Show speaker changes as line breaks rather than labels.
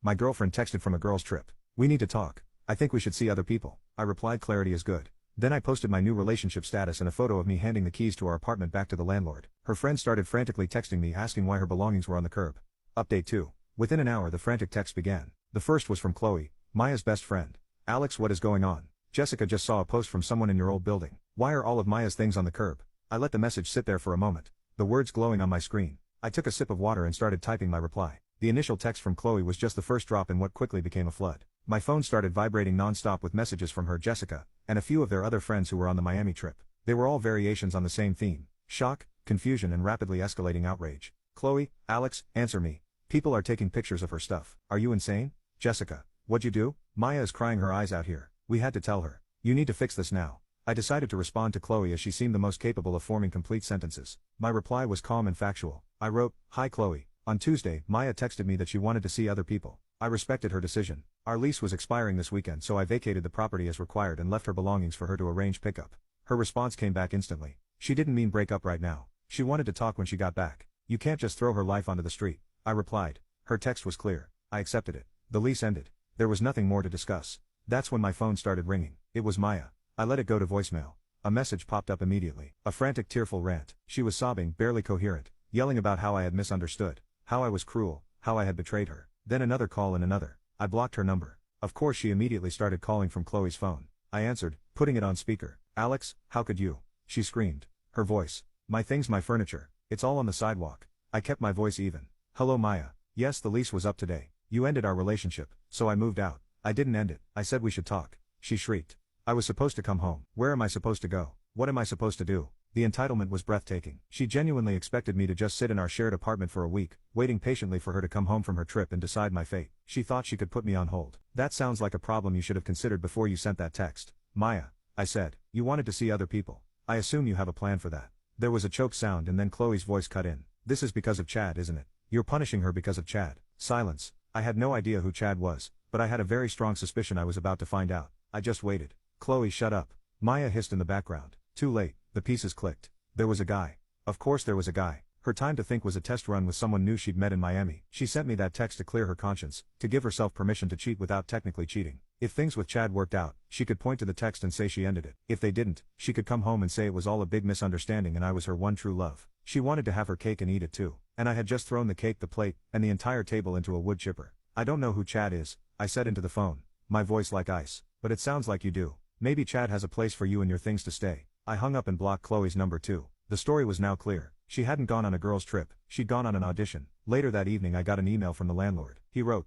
My girlfriend texted from a girl's trip. We need to talk. I think we should see other people. I replied clarity is good. Then I posted my new relationship status and a photo of me handing the keys to our apartment back to the landlord. Her friend started frantically texting me asking why her belongings were on the curb. Update 2. Within an hour the frantic text began. The first was from Chloe, Maya's best friend. Alex, what is going on? Jessica just saw a post from someone in your old building. Why are all of Maya's things on the curb? I let the message sit there for a moment. The words glowing on my screen. I took a sip of water and started typing my reply. The initial text from Chloe was just the first drop in what quickly became a flood. My phone started vibrating non-stop with messages from her, Jessica, and a few of their other friends who were on the Miami trip. They were all variations on the same theme: shock, confusion and rapidly escalating outrage. Chloe, Alex, answer me. People are taking pictures of her stuff. Are you insane? Jessica, what'd you do? Maya is crying her eyes out here. We had to tell her. You need to fix this now. I decided to respond to Chloe as she seemed the most capable of forming complete sentences. My reply was calm and factual. I wrote, Hi Chloe. On Tuesday, Maya texted me that she wanted to see other people. I respected her decision. Our lease was expiring this weekend, so I vacated the property as required and left her belongings for her to arrange pickup. Her response came back instantly. She didn't mean break up right now. She wanted to talk when she got back. You can't just throw her life onto the street. I replied. Her text was clear. I accepted it. The lease ended. There was nothing more to discuss. That's when my phone started ringing. It was Maya. I let it go to voicemail. A message popped up immediately. A frantic, tearful rant. She was sobbing, barely coherent, yelling about how I had misunderstood, how I was cruel, how I had betrayed her. Then another call and another. I blocked her number. Of course she immediately started calling from Chloe's phone. I answered, putting it on speaker. Alex, how could you? She screamed. Her voice. My things, my furniture. It's all on the sidewalk. I kept my voice even. Hello Maya. Yes, the lease was up today. You ended our relationship, so I moved out. I didn't end it. I said we should talk. She shrieked. I was supposed to come home. Where am I supposed to go? What am I supposed to do? The entitlement was breathtaking. She genuinely expected me to just sit in our shared apartment for a week, waiting patiently for her to come home from her trip and decide my fate. She thought she could put me on hold. That sounds like a problem you should have considered before you sent that text. Maya, I said, you wanted to see other people. I assume you have a plan for that. There was a choked sound and then Chloe's voice cut in. This is because of Chad, isn't it? You're punishing her because of Chad. Silence. I had no idea who Chad was, but I had a very strong suspicion I was about to find out. I just waited. Chloe, shut up. Maya hissed in the background. Too late. The pieces clicked. There was a guy. Of course there was a guy. Her time to think was a test run with someone new she'd met in Miami. She sent me that text to clear her conscience, to give herself permission to cheat without technically cheating. If things with Chad worked out, she could point to the text and say she ended it. If they didn't, she could come home and say it was all a big misunderstanding and I was her one true love. She wanted to have her cake and eat it too. And I had just thrown the cake, the plate, and the entire table into a wood chipper. I don't know who Chad is, I said into the phone, my voice like ice. But it sounds like you do. Maybe Chad has a place for you and your things to stay. I hung up and blocked Chloe's number too. The story was now clear. She hadn't gone on a girl's trip, she'd gone on an audition. Later that evening I got an email from the landlord. He wrote,